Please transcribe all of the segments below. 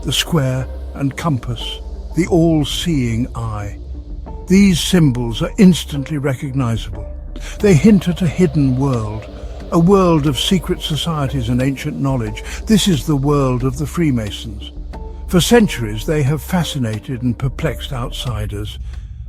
the square and compass, the all-seeing eye. These symbols are instantly recognizable. They hint at a hidden world, a world of secret societies and ancient knowledge. This is the world of the Freemasons. For centuries, they have fascinated and perplexed outsiders.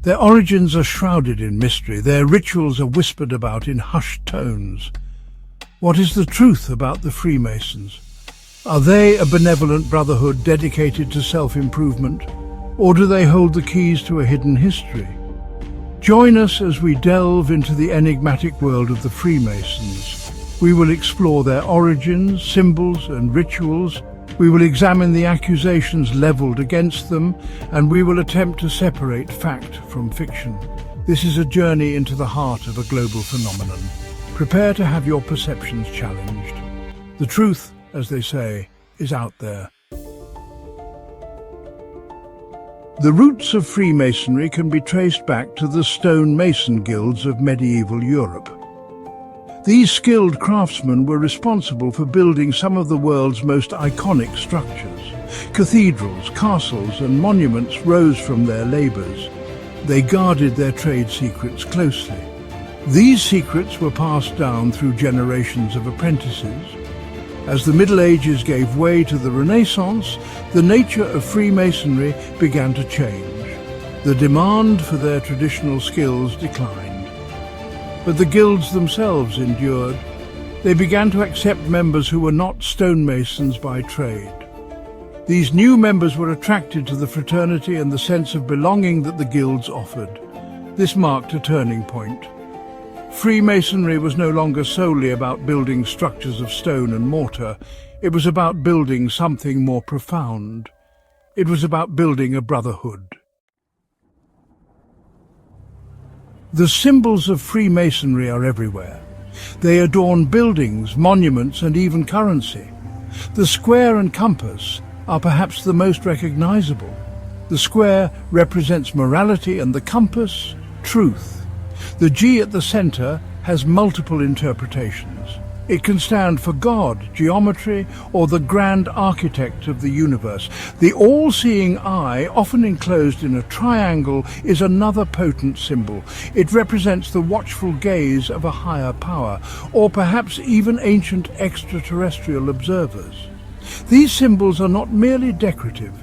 Their origins are shrouded in mystery. Their rituals are whispered about in hushed tones. What is the truth about the Freemasons? Are they a benevolent brotherhood dedicated to self-improvement, or do they hold the keys to a hidden history? Join us as we delve into the enigmatic world of the Freemasons. We will explore their origins, symbols, and rituals. We will examine the accusations leveled against them, and we will attempt to separate fact from fiction. This is a journey into the heart of a global phenomenon. Prepare to have your perceptions challenged. The truth, as they say, is out there. The roots of Freemasonry can be traced back to the stonemason guilds of medieval Europe. These skilled craftsmen were responsible for building some of the world's most iconic structures. Cathedrals, castles, and monuments rose from their labors. They guarded their trade secrets closely. These secrets were passed down through generations of apprentices. As the Middle Ages gave way to the Renaissance, the nature of Freemasonry began to change. The demand for their traditional skills declined. But the guilds themselves endured. They began to accept members who were not stonemasons by trade. These new members were attracted to the fraternity and the sense of belonging that the guilds offered. This marked a turning point. Freemasonry was no longer solely about building structures of stone and mortar. It was about building something more profound. It was about building a brotherhood. The symbols of Freemasonry are everywhere. They adorn buildings, monuments, and even currency. The square and compass are perhaps the most recognizable. The square represents morality and the compass, truth. The G at the center has multiple interpretations. It can stand for God, geometry, or the grand architect of the universe. The all-seeing eye, often enclosed in a triangle, is another potent symbol. It represents the watchful gaze of a higher power, or perhaps even ancient extraterrestrial observers. These symbols are not merely decorative.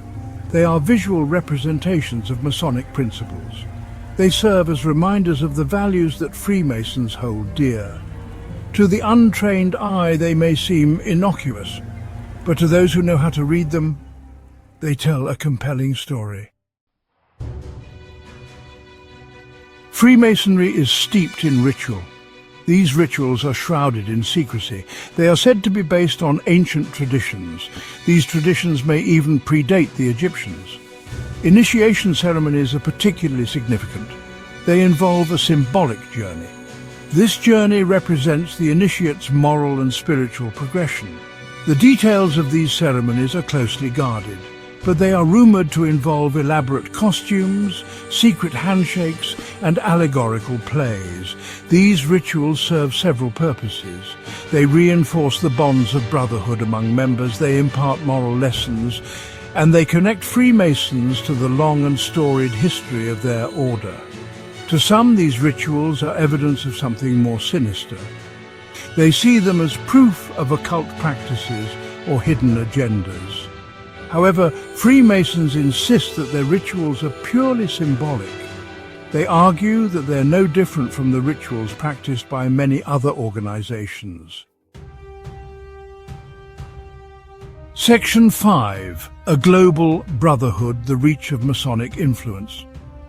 They are visual representations of Masonic principles. They serve as reminders of the values that Freemasons hold dear. To the untrained eye, they may seem innocuous, but to those who know how to read them, they tell a compelling story. Freemasonry is steeped in ritual. These rituals are shrouded in secrecy. They are said to be based on ancient traditions. These traditions may even predate the Egyptians. Initiation ceremonies are particularly significant. They involve a symbolic journey. This journey represents the initiate's moral and spiritual progression. The details of these ceremonies are closely guarded, but they are rumored to involve elaborate costumes, secret handshakes, and allegorical plays. These rituals serve several purposes. They reinforce the bonds of brotherhood among members, they impart moral lessons, and they connect Freemasons to the long and storied history of their order. To some, these rituals are evidence of something more sinister. They see them as proof of occult practices or hidden agendas. However, Freemasons insist that their rituals are purely symbolic. They argue that they're no different from the rituals practiced by many other organizations. Section 5. A Global Brotherhood, the Reach of Masonic Influence.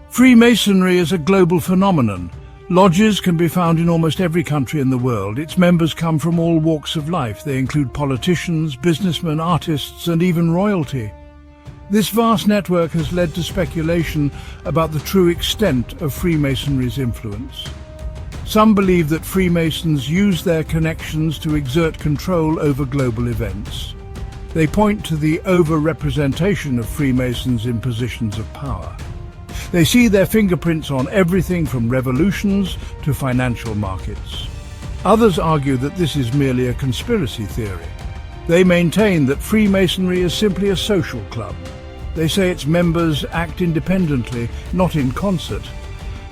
Freemasonry is a global phenomenon. Lodges can be found in almost every country in the world. Its members come from all walks of life. They include politicians, businessmen, artists, and even royalty. This vast network has led to speculation about the true extent of Freemasonry's influence. Some believe that Freemasons use their connections to exert control over global events. They point to the over-representation of Freemasons in positions of power. They see their fingerprints on everything from revolutions to financial markets. Others argue that this is merely a conspiracy theory. They maintain that Freemasonry is simply a social club. They say its members act independently, not in concert.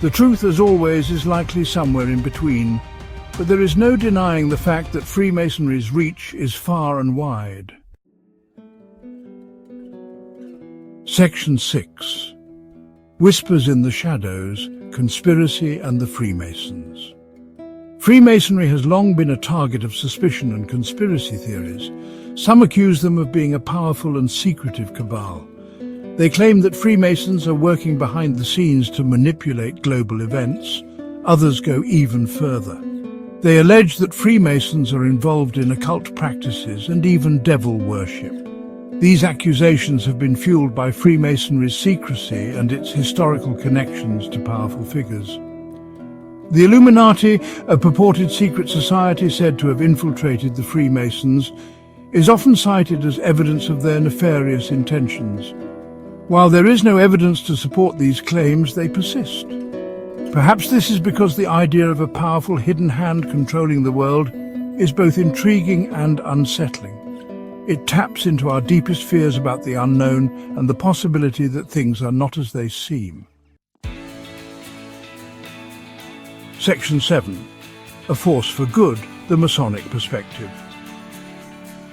The truth, as always, is likely somewhere in between. But there is no denying the fact that Freemasonry's reach is far and wide. Section 6. Whispers in the Shadows, Conspiracy and the Freemasons. Freemasonry has long been a target of suspicion and conspiracy theories. Some accuse them of being a powerful and secretive cabal. They claim that Freemasons are working behind the scenes to manipulate global events. Others go even further. They allege that Freemasons are involved in occult practices and even devil worship. These accusations have been fueled by Freemasonry's secrecy and its historical connections to powerful figures. The Illuminati, a purported secret society said to have infiltrated the Freemasons, is often cited as evidence of their nefarious intentions. While there is no evidence to support these claims, they persist. Perhaps this is because the idea of a powerful hidden hand controlling the world is both intriguing and unsettling. It taps into our deepest fears about the unknown and the possibility that things are not as they seem. Section 7. A Force for Good, the Masonic Perspective.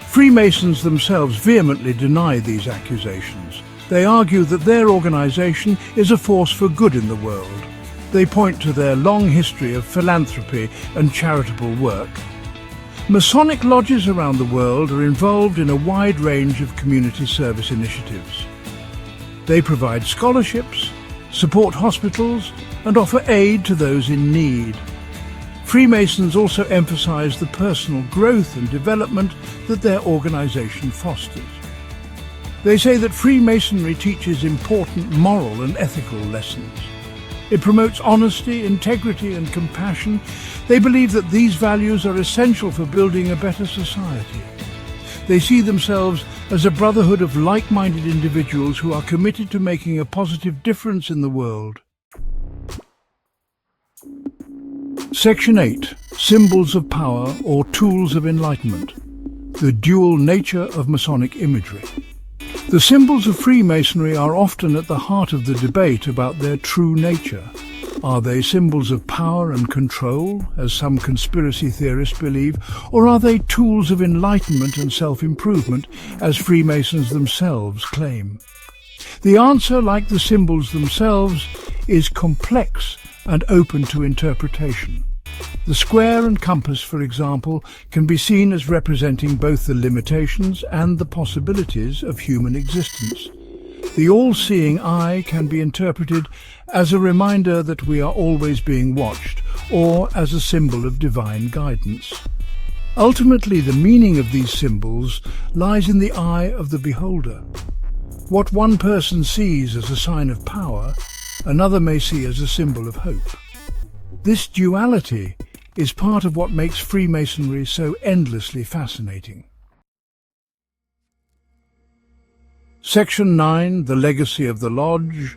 Freemasons themselves vehemently deny these accusations. They argue that their organization is a force for good in the world. They point to their long history of philanthropy and charitable work. Masonic lodges around the world are involved in a wide range of community service initiatives. They provide scholarships, support hospitals, and offer aid to those in need. Freemasons also emphasize the personal growth and development that their organization fosters. They say that Freemasonry teaches important moral and ethical lessons. It promotes honesty, integrity, and compassion. They believe that these values are essential for building a better society. They see themselves as a brotherhood of like-minded individuals who are committed to making a positive difference in the world. Section 8. Symbols of Power or Tools of Enlightenment. The dual nature of Masonic imagery. The symbols of Freemasonry are often at the heart of the debate about their true nature. Are they symbols of power and control, as some conspiracy theorists believe, or are they tools of enlightenment and self-improvement, as Freemasons themselves claim? The answer, like the symbols themselves, is complex and open to interpretation. The square and compass, for example, can be seen as representing both the limitations and the possibilities of human existence. The all-seeing eye can be interpreted as a reminder that we are always being watched, or as a symbol of divine guidance. Ultimately, the meaning of these symbols lies in the eye of the beholder. What one person sees as a sign of power, another may see as a symbol of hope. This duality is part of what makes Freemasonry so endlessly fascinating. Section 9. The Legacy of the Lodge.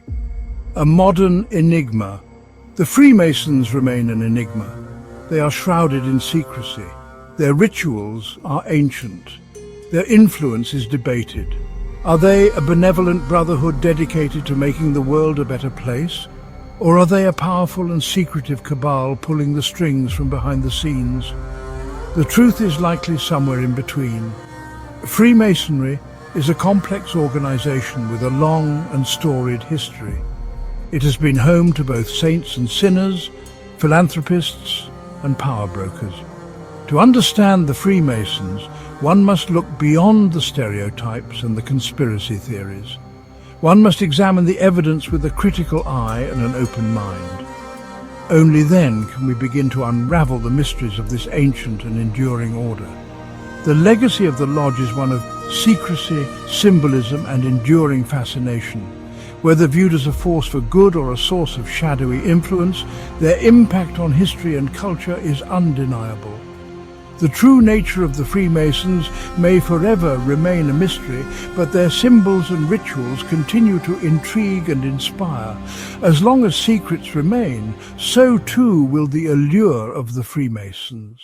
A Modern Enigma. The Freemasons remain an enigma. They are shrouded in secrecy. Their rituals are ancient. Their influence is debated. Are they a benevolent brotherhood dedicated to making the world a better place? Or are they a powerful and secretive cabal pulling the strings from behind the scenes? The truth is likely somewhere in between. Freemasonry is a complex organization with a long and storied history. It has been home to both saints and sinners, philanthropists and power brokers. To understand the Freemasons, one must look beyond the stereotypes and the conspiracy theories. One must examine the evidence with a critical eye and an open mind. Only then can we begin to unravel the mysteries of this ancient and enduring order. The legacy of the Lodge is one of secrecy, symbolism, and enduring fascination. Whether viewed as a force for good or a source of shadowy influence, their impact on history and culture is undeniable. The true nature of the Freemasons may forever remain a mystery, but their symbols and rituals continue to intrigue and inspire. As long as secrets remain, so too will the allure of the Freemasons.